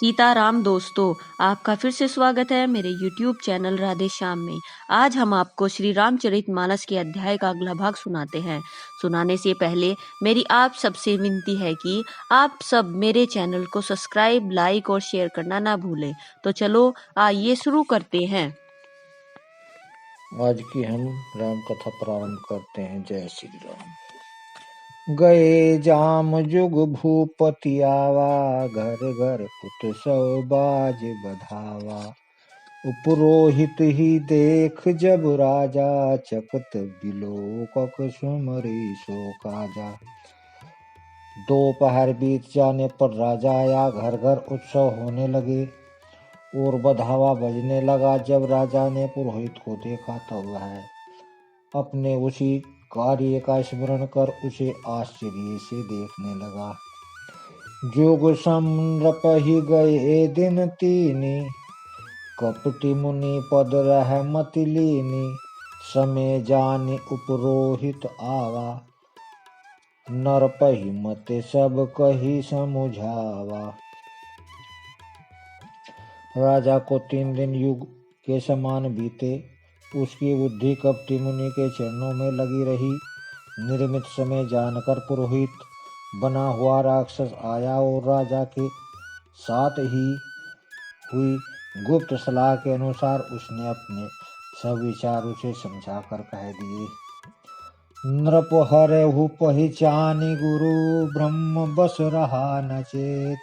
सीताराम दोस्तों, आपका फिर से स्वागत है मेरे YouTube चैनल राधे श्याम में। आज हम आपको श्री रामचरितमानस के अध्याय का अगला भाग सुनाते हैं। सुनाने से पहले मेरी आप सबसे विनती है कि आप सब मेरे चैनल को सब्सक्राइब, लाइक और शेयर करना ना भूलें। तो चलो आइए शुरू करते हैं। आज की हम राम कथा प्रारंभ करते हैं। जय श्री राम। गए जाम जुग भूपति आवा, घर घर पुत सौ बाज बधावा। उपरोहित ही देख जब राजा, चकत बिलोकक सुमरी सो काजा। दोपहर बीत जाने पर राजा आया, घर घर उत्सव होने लगे और बधावा बजने लगा। जब राजा ने पुरोहित को देखा तब वह अपने उसी कार्य का स्मरण कर उसे आश्चर्य से देखने लगा। जुग समरपहि गए दिन तीनी, कपटी मुनि पद रह मति लीनी। समय जानि उपरोहित आवा, नरपहि मत सब कही समुझावा। राजा को 3 दिन युग के समान बीते। उसकी बुद्धि कपटी मुनि के चरणों में लगी रही। निर्मित समय जानकर पुरोहित बना हुआ राक्षस आया और राजा के साथ ही हुई गुप्त सलाह के अनुसार उसने अपने सब विचार उसे समझाकर कह दिए। नृप हरहु पहिचानि गुरु, ब्रह्म बस रहा न चेत।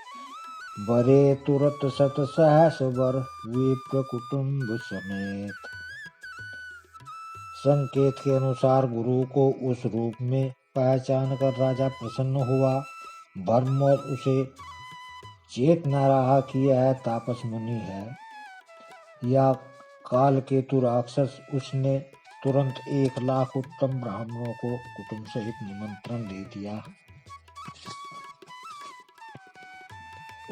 बरे तुरत सत सहस बर, विप्र कुटुंब समेत। संकेत के अनुसार गुरु को उस रूप में पहचान कर राजा प्रसन्न हुआ। ब्रह्म उसे चेत न रहा कि यह तापस मुनि है या काल केतु राक्षस। उसने तुरंत 1,00,000 उत्तम ब्राह्मणों को कुटुंब सहित निमंत्रण दे दिया।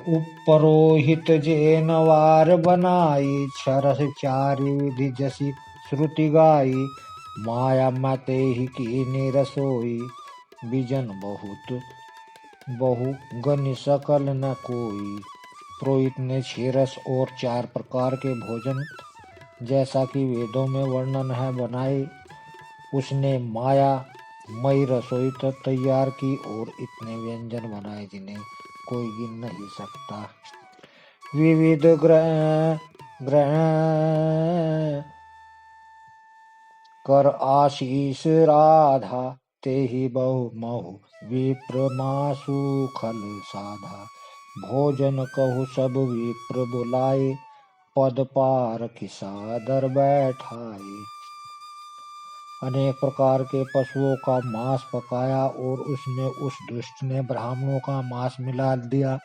उपरोहित जे नवार बनाई, क्षरस चारि विधि जसी श्रुति गाई। माया मते ही कीनी रसोई, बिजन बहुत बहु गनि सकल न कोई। पुरोहित ने 6 रस और 4 प्रकार के भोजन, जैसा कि वेदों में वर्णन है, बनाए। उसने माया मई रसोई तैयार की और इतने व्यंजन बनाए जिन्हें कोई गिन नहीं सकता। विविध ग्रह कर आशीष राधा, ते ही बहु महु विप्र मासु खल साधा। भोजन कहु सब विप्र बुलाए, पद पार किसादर बैठाए। अनेक प्रकार के पशुओं का मांस पकाया और उसमें उस दुष्ट ने ब्राह्मणों का मांस मिला दिया।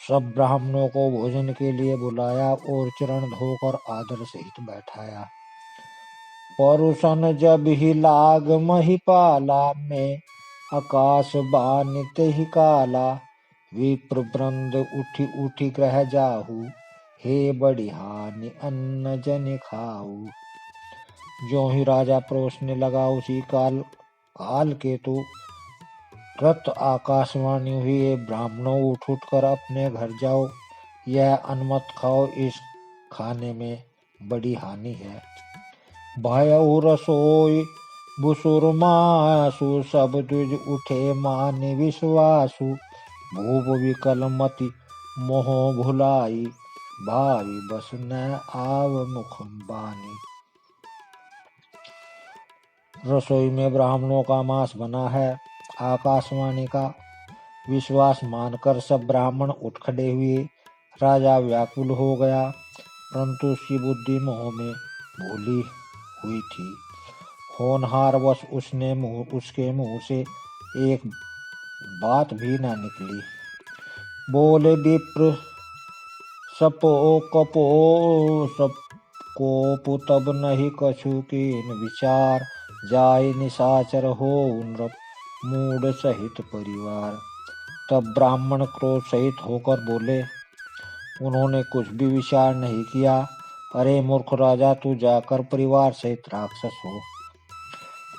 सब ब्राह्मणों को भोजन के लिए बुलाया और चरण धोकर आदर सहित बैठाया। परुषन जब ही लाग महिपाला, में आकाश बानित ही काला। विप्र वृंद उठी उठी ग्रह जाहु, हे बड़ी हानि अन्न जन खाऊ। जो ही राजा परोसने लगा उसी काल केतु रत आकाशवाणी हुई, ब्राह्मणों उठ उठ कर अपने घर जाओ, यह अन्न मत खाओ, इस खाने में बड़ी हानि है। भयउ रसोई बुसुर मासु, सब द्विज उठे मानि विश्वासु। भूप विकल मति मोह भुलाई, भावी बस न आव मुख बानी। रसोई में ब्राह्मणों का मांस बना है। आकाशवाणी का विश्वास मानकर सब ब्राह्मण उठ खड़े हुए। राजा व्याकुल हो गया, परंतु उसकी बुद्धि मोह में भूली हुई थी। होनहार वश उसके मुंह से एक बात भी न निकली। बोले विप्र सपो कपो सब कोप, तब नहीं कछु कीन विचार। जाय निशाचर हो नृप, मूढ़ सहित परिवार। तब ब्राह्मण क्रोध सहित होकर बोले, उन्होंने कुछ भी विचार नहीं किया। अरे मूर्ख राजा, तू जाकर परिवार सहित राक्षस हो।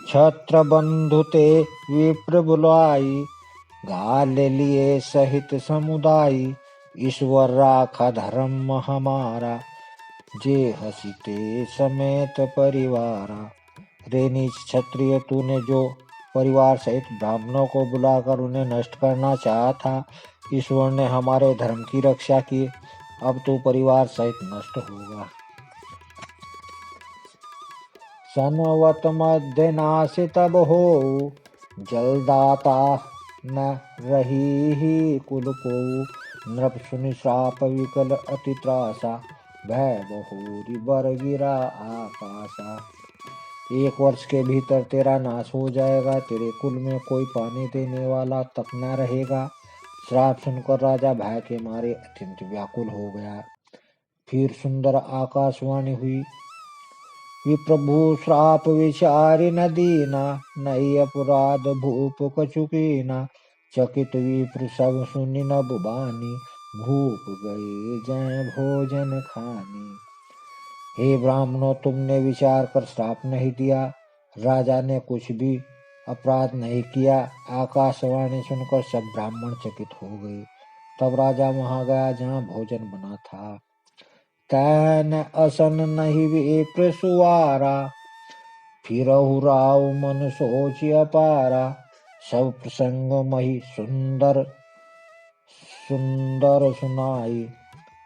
छत्र बंधु ते विप्र बुलाई, घाल लिए सहित समुदायी। ईश्वर राखा धर्म हमारा, जे हसीते समेत परिवारा। रे नीच क्षत्रिय, तूने जो परिवार सहित ब्राह्मणों को बुलाकर उन्हें नष्ट करना चाहा था, ईश्वर ने हमारे धर्म की रक्षा की, अब तू परिवार सहित नष्ट होगा। सनवत मध्य नाश तब हो, जलदाता न रही ही कुल को। नृप सुनि श्राप विकल अति त्रासा, भय बहुरी बर गिरा आकाशा। 1 वर्ष के भीतर तेरा नाश हो जाएगा, तेरे कुल में कोई पानी देने वाला तक न रहेगा। श्राप सुनकर राजा भय के मारे अत्यंत व्याकुल हो गया। फिर सुंदर आकाशवाणी हुई, विप्रभु श्राप विचारि न दीना, नहीं अपराध भूप कछु कीना। चकित विप्र सब सुनि नभ बानी, भूप गए जय भोजन खानी। हे ब्राह्मणों, तुमने विचार कर श्राप नहीं दिया, राजा ने कुछ भी अपराध नहीं किया। आकाशवाणी सुनकर सब ब्राह्मण चकित हो गए। तब राजा वहां गया जहाँ भोजन बना था। तैन असन नहीं विप्र सुवारा, फिरहु राव मन सोच अपारा। सब प्रसंग मही सुंदर सुंदर सुनाई,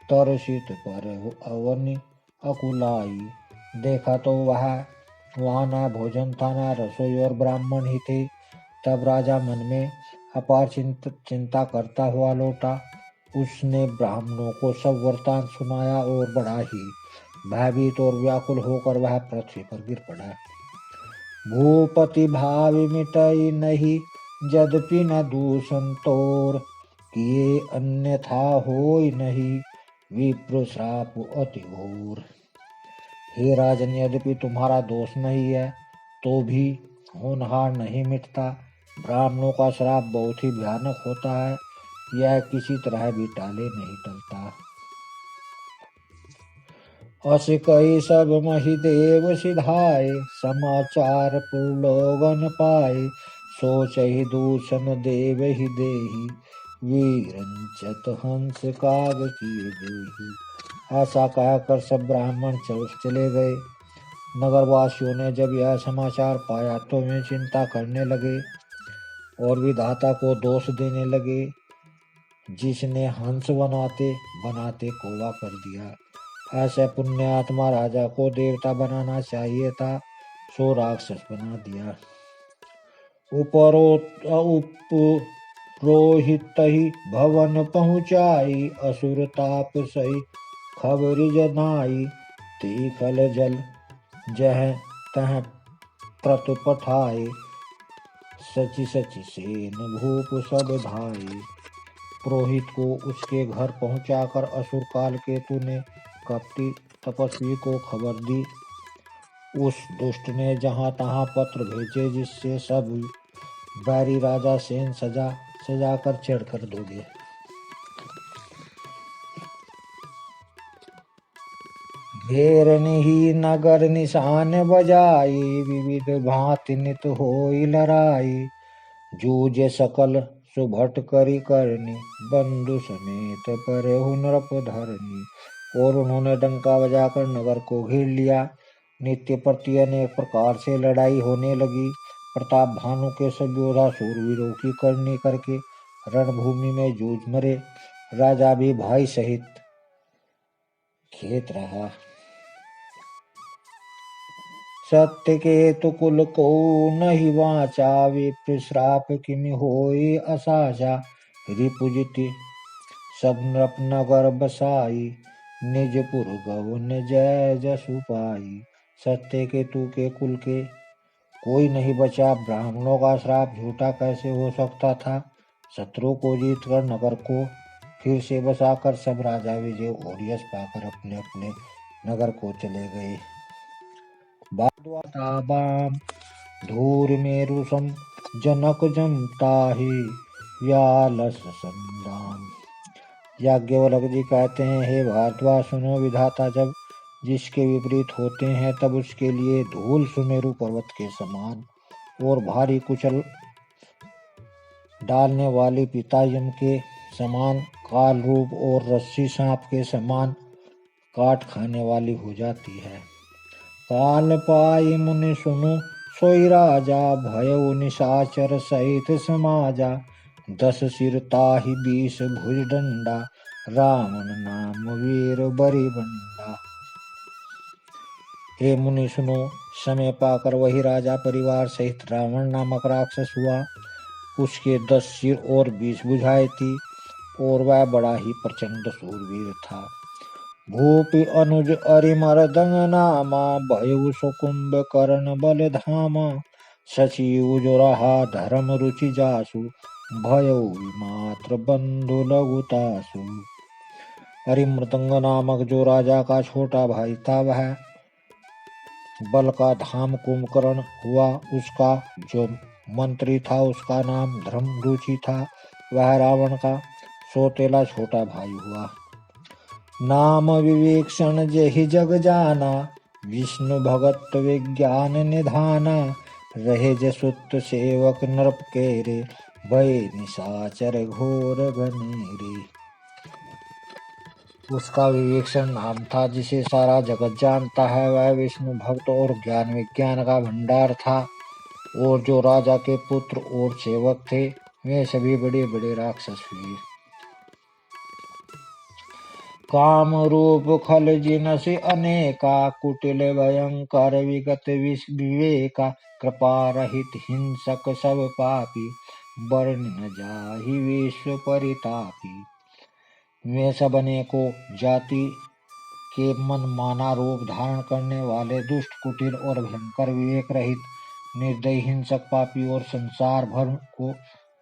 तरसित पर अवनि अकुलाई। देखा तो वहाँ ना भोजन था, ना रसोई, और ब्राह्मण ही थे। तब राजा मन में अपार चिंता करता हुआ लौटा। उसने ब्राह्मणों को सब वृतांत सुनाया और बड़ा ही भयभीत और व्याकुल होकर वह पृथ्वी पर गिर पड़ा। भूपति भाव मिटई नहीं, यद्यपि न दूषण तोर। किए अन्यथा होय नहीं, विप्र श्राप अति घोर। हे राजन, यद्यपि तुम्हारा दोष नहीं है तो भी होनहार नहीं मिटता। ब्राह्मणों का श्राप बहुत ही भयानक होता है, यह किसी तरह भी टाले नहीं टलता। अस कई सब मही देव सिधाए, समाचार पुरलोगन पाए। सोचहि दूषण देव ही देही, वीरंचत हंस काग किए देही। ऐसा कहकर सब ब्राह्मण चले गए। नगरवासियों ने जब यह समाचार पाया तो वे चिंता करने लगे और विधाता को दोष देने लगे, जिसने हंस बनाते बनाते कौवा कर दिया। ऐसे पुण्यात्मा राजा को देवता बनाना चाहिए था, सो राक्षस बना दिया। उपरोहित ही भवन पहुँचाई, असुर ताप सही खबरि जनाई। तीखल जल जह तह प्रत पठाए, सचि सचि सेन भूप सब धाये। पुरोहित को उसके घर पहुंचाकर असुर काल केतु ने कपटी तपस्वी को खबर दी। उस दुष्ट ने जहां तहां पत्र भेजे, जिससे सब बैरी राजा सेन सजा कर चढ़कर दौड़े। घेरनि ही नगर निशान बजाई, विविध भांति नित होई लड़ाई। जूझे सकल सुभट करी करनी, बंधु समेत परहु नृप धरनी। और उन्होंने डंका बजाकर नगर को घेर लिया। नित्य प्रति अनेक प्रकार से लड़ाई होने लगी। प्रताप भानु के सब योद्धा शूरवीरों की करनी करके रणभूमि में जूझ मरे। राजा भी भाई सहित खेत रहा। सत्य के तो कुल को नहीं वाचा, विप्र श्राप किमि होई असाचा। रिपुजिति सब नृप नगर बसाई, निजपुर गवन जय जसु पाई। सत्य केतु के कुल के कोई नहीं बचा। ब्राह्मणों का श्राप झूठा कैसे हो सकता था। शत्रु को जीतकर नगर को फिर से बसाकर सब राजा विजय और यश पाकर अपने अपने नगर को चले गए। बाम धूर मेरु सम जनक जमताहि, व्यालस संदाम। याज्ञवल्क्य जी कहते हैं, हे भारद्वाज सुनो, विधाता जब जिसके विपरीत होते हैं तब उसके लिए धूल सुमेरु पर्वत के समान और भारी कुचल डालने वाली पिता यम के समान, काल रूप और रस्सी सांप के समान काट खाने वाली हो जाती है। काल पाई मुनि सुनु सोई राजा, भयउ निशाचर सहित समाजा। 10 सिर ताहि 20 भुज डंडा, रावण नाम वीर बरी बंडा। हे मुनि सुनो, समय पाकर वही राजा परिवार सहित रावण नामक राक्षस हुआ। उसके 10 सिर और 20 भुजाएं थी और वह बड़ा ही प्रचंड शूरवीर था। भूपि अनुज अरिमर्दंग नामा, भयउ सुकुंभ कर्ण बल धामा। सचिव जो रहा धर्म रुचि जासु, भयउ विमात्र बंधु लघुतासु। अरिमर्दंग नामक जो राजा का छोटा भाई था, वह बल का धाम कुंभकर्ण हुआ। उसका जो मंत्री था उसका नाम धर्मरुचि था। वह रावण का सौतेला छोटा भाई हुआ। नाम विवेक्षण जेहि जग जाना, विष्णु भगत विज्ञान निधाना। रहे जसुत सेवक नृप केरे, भय निशाचर घोर घनेरे। उसका विवेक्षण नाम था, जिसे सारा जगत जानता है। वह विष्णु भक्त और ज्ञान विज्ञान का भंडार था। और जो राजा के पुत्र और सेवक थे, वे सभी बड़े बड़े राक्षस हुए। काम रूप खल जिनसि अनेका, कुटिल भयंकर विगत विवेका। कृपा रहित हिंसक सब पापी, वर्ण न जाहि विश्व परितापी। वे सब अनेकों जाति के मन माना रूप धारण करने वाले दुष्ट, कुटिल और भयंकर, विवेक रहित, निर्दयी, हिंसक, पापी और संसार भर को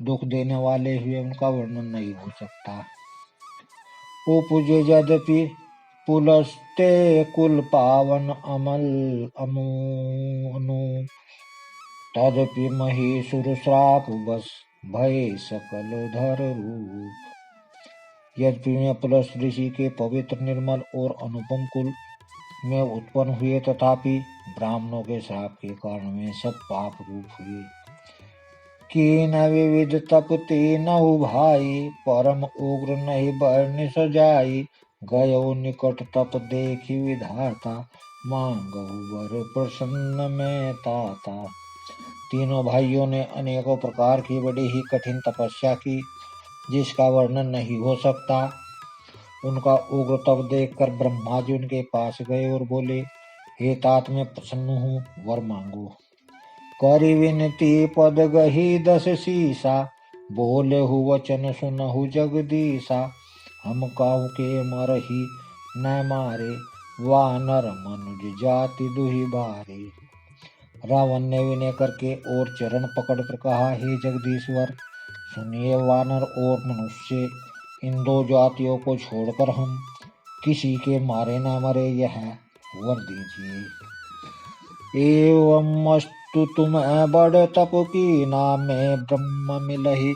दुख देने वाले हुए। उनका वर्णन नहीं हो सकता। उपजे यद्यपि पुलस्ते कुल पावन, अमल अमोनु तदपि महीसुर श्राप बस, भय सकल धर रूप। यद्यपि वे पुलस्त ऋषि के पवित्र, निर्मल और अनुपम कुल में उत्पन्न हुए, तथापि ब्राह्मणों के श्राप के कारण वे सब पाप रूप हुए। कीन विविध तप तीनहु भाई, परम उग्र नहीं बरनि सजाई। गयो निकट तप देखि विधाता, मांगहु वर प्रसन्न में ताता। तीनों भाइयों ने अनेकों प्रकार की बड़ी ही कठिन तपस्या की, जिसका वर्णन नहीं हो सकता। उनका उग्र तप देखकर ब्रह्मा जी उनके पास गए और बोले, हे तात, मैं प्रसन्न हूँ, वर मांगो। करि विनती पद गही 10 सीसा, बोलेहु वचन सुनहु जगदीसा। हम काहू के मरहि न मारे, वानर मनुज जाति दुहि बारे। रावण ने विनय करके और चरण पकड़कर कहा, हे जगदीश्वर, सुनिए, वानर और मनुष्य, इन 2 जातियों को छोड़कर हम किसी के मारे न मरे, यह वर दीजिए। एवं अस्तु तुम बड़ तप कीना, मैं ब्रह्म मिलहि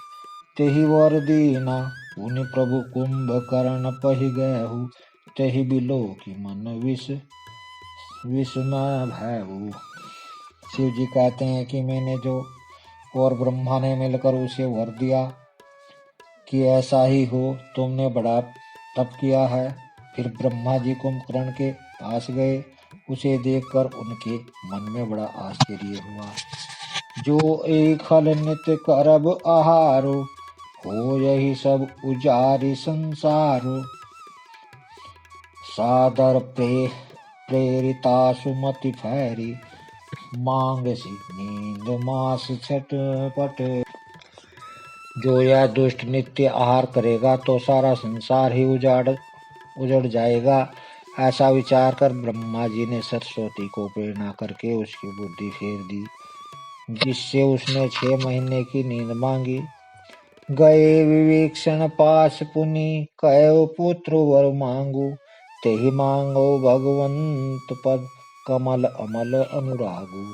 तेहि वर दीना। पुनि प्रभु कुंभकर्ण पहि गयहु, तेहि बिलो की मन विस्मय भयहु। शिव जी कहते हैं कि मैंने जो और ब्रह्मा ने मिलकर उसे वर दिया कि ऐसा ही हो, तुमने बड़ा तप किया है। फिर ब्रह्मा जी कुंभकर्ण के पास गए। उसे देखकर उनके मन में बड़ा आश्चर्य हुआ। जो एक फल नित्य करब आहारो, हो यही सब उजारी संसारो। सादर प्रेरिता सुमति फैरी, मांग सी नींद मास छटपट। जो यह दुष्ट नित्य आहार करेगा तो सारा संसार ही उजड़ जाएगा। ऐसा विचार कर ब्रह्मा जी ने सरस्वती को प्रेरणा करके उसकी बुद्धि फेर दी, जिससे उसने 6 महीने की नींद मांगी। गए विवेक्षण पास पुनि, कहो पुत्र वर मांगू। तेहि मांगो भगवंत पद, कमल अमल अनुरागु।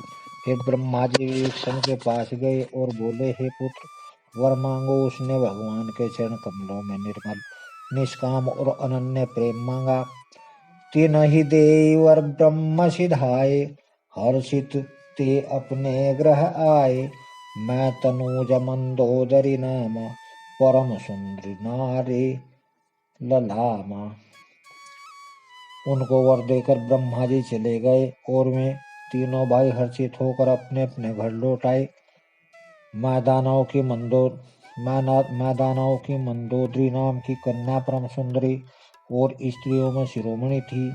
फिर ब्रह्मा जी विवेक्षण के पास गए और बोले, हे पुत्र, वर मांगो। उसने भगवान के चरण कमलों में निर्मल, निष्काम और अनन्य प्रेम मांगा। तिन्हि देई वर ब्रह्म सिधाए, हर्षित ते अपने ग्रह आए। मैं तनूज मंदोदरी नाम, परम सुंदरी नारे ललामा। उनको वर देकर ब्रह्मा जी चले गए और वे तीनों भाई हर्षित होकर अपने अपने घर लौट आए। मैदानाओं की मंदोदरी नाम की कन्या परम सुंदरी और स्त्रियों में शिरोमणि थी।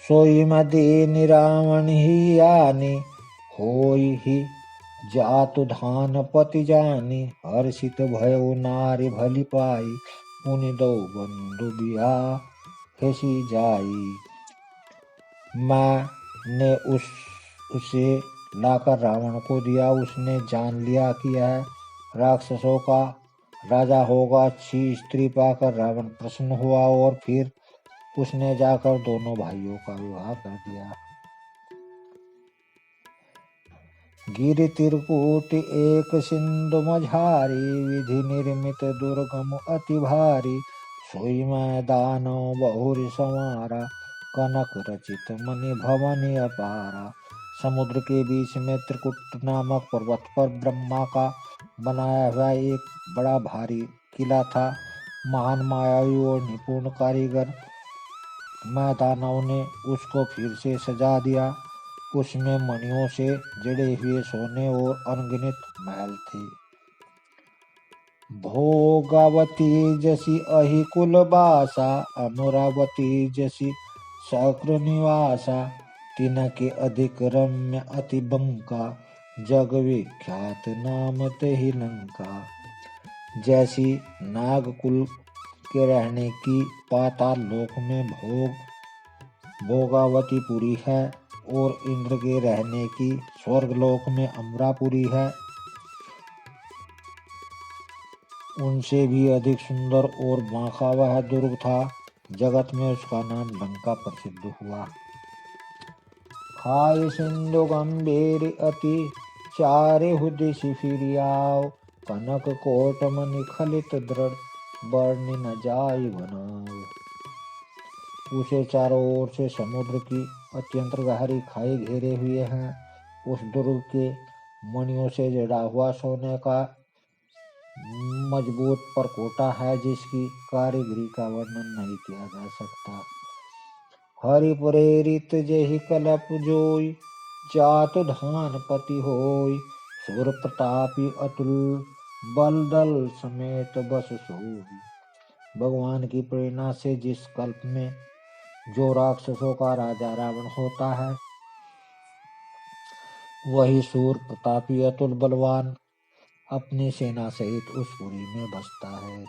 सोई मदे निरावण ही आनी, होई ही जातु धान पति जानी। हर्षित भयो नारी भली पाई, उनि दो बंधु बिया हेसी जाई। मैंने उसे लाकर रावण को दिया। उसने जान लिया कि यह राक्षसों का राजा होगा। अच्छी स्त्री पाकर रावण प्रसन्न हुआ और फिर उसने जाकर दोनों भाइयों का विवाह कर दिया। गिरि तिरकूट एक सिंधु मझारी, विधि निर्मित दुर्गम अति भारी। सोई मैदानो बहुरी संवारा, कनक रचित मणि भवनि अपारा। समुद्र के बीच में त्रिकुट नामक पर्वत पर ब्रह्मा का बनाया हुआ एक बड़ा भारी किला था। महान मायावी और निपुण कारीगर मैदानों ने उसको फिर से सजा दिया। उसमें मणियों से जड़े हुए सोने और अनगिनत महल थे। भोगावती जसी अहि कुल बासा, अमरावती जसी सक्र निवासा। तिनके अधिक रम्य अति बंका, जग विख्यात नाम तेहि लंका। जैसी नागकुल के रहने की पाताल लोक में भोगावतीपुरी है और इंद्र के रहने की स्वर्गलोक में अमरापुरी है, उनसे भी अधिक सुंदर और बांका वह दुर्ग था। जगत में उसका नाम लंका प्रसिद्ध हुआ। खाए सिंधु गंभीर अति, चारे हुदिसि फिरि आओ। कनक कोट मणि खलित दृढ़, वर्णि न जाय बनाओ। उसे चारों ओर से समुद्र की अत्यंत गहरी खाई घेरे हुए हैं। उस दुर्ग के मणियों से जड़ा हुआ सोने का मजबूत परकोटा है, जिसकी कारीगरी का वर्णन नहीं किया जा सकता। हरि प्रेरित जेहि कलप जोई, जातु धान पति होई। सुर प्रतापी अतुल, बल दल समेत बस सोई। भगवान की प्रेरणा से जिस कल्प में जो राक्षसों का राजा रावण होता है, वही सूर प्रतापी अतुल बलवान अपनी सेना सहित उस पुरी में बसता है।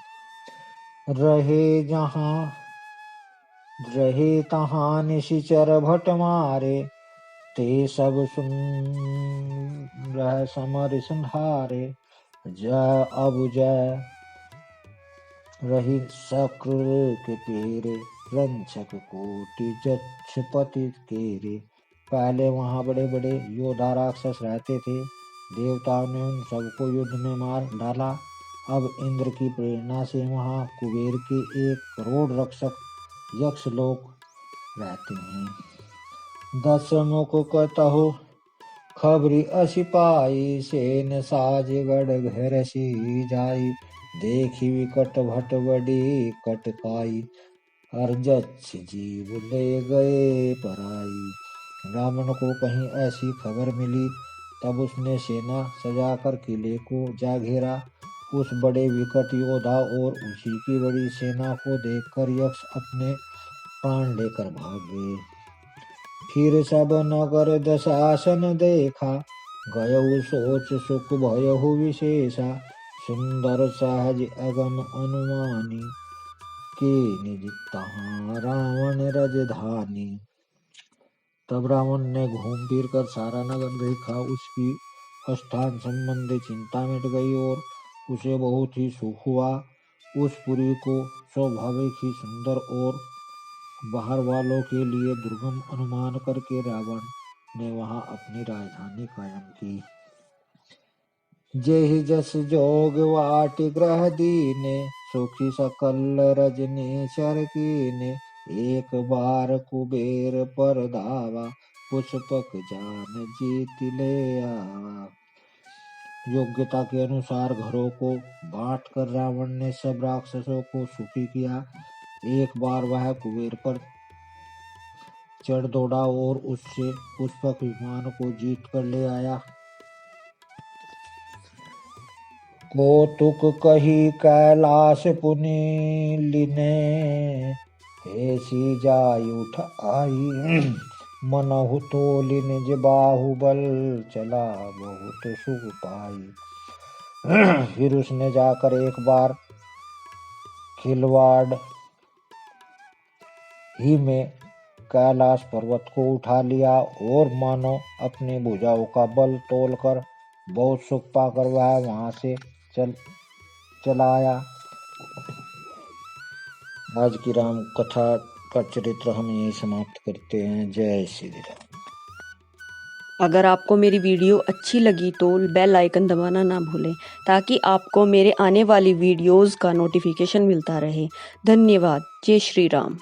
रहे तहां निशिचर भट मारे, ते सब सुन रह समर संहारे। जय अब जय रही शक्र के पेरे, रंछक कोटि जक्षपति केरे। पहले वहां बड़े बड़े योद्धा राक्षस रहते थे। देवताओं ने उन सबको युद्ध में मार डाला। अब इंद्र की प्रेरणा से वहां कुबेर के 1 करोड़ रक्षक यक्ष लोग रहते हैं। 10 मुख कतहु खबरी असी पाई, सेन साज गढ़ घर सी जाई। देखी विकट भट बड़ी कटकाई, अर्जक्ष जीव ले गए पराई। रावण को कहीं ऐसी खबर मिली, तब उसने सेना सजाकर किले को जा घेरा। उस बड़े विकट योद्धा और उसी की बड़ी सेना को देखकर यक्ष अपने प्राण लेकर भाग गए। फिर सब नगर दशासन देखा, गयउ सोच सुख भयहु विशेषा। सुंदर सहज अगम अनुमानी, के निज तहाँ रावण राजधानी। तब रावण ने घूम फिर कर सारा नगर देखा। उसकी स्थान संबंधी चिंता मिट गई और उसे बहुत ही सुख हुआ। उस पुरी को स्वाभाविक ही सुंदर और बाहर वालों के लिए दुर्गम अनुमान करके रावण ने वहां अपनी राजधानी कायम की। जेहि जस जोग वाटि ग्रह दीने, सुखी सकल रजनी चर कीने। एक बार कुबेर पर धावा, पुष्पक जान जीत ले आवा। योग्यता के अनुसार घरों को बांटकर रावण ने सब राक्षसों को सुखी किया। एक बार वह कुबेर पर चढ़ दौड़ा और उससे पुष्पक विमान को जीत कर ले आया। कौतुक कही कैलाश पुनि लीने, ऐसी जाय उठ आई। मनहु तोलि निज बाहुबल, चला बहुत सुख पाई। फिर उसने जाकर एक बार खिलवाड़ ही में कैलाश पर्वत को उठा लिया और मानो अपनी भुजाओं का बल तोलकर बहुत सुख पाकर वह वहां से चला आया। आज की राम कथा का चरित्र हम यही समाप्त करते हैं। जय श्री राम। अगर आपको मेरी वीडियो अच्छी लगी तो बेल आइकन दबाना ना भूलें ताकि आपको मेरे आने वाली वीडियोस का नोटिफिकेशन मिलता रहे। धन्यवाद। जय श्री राम।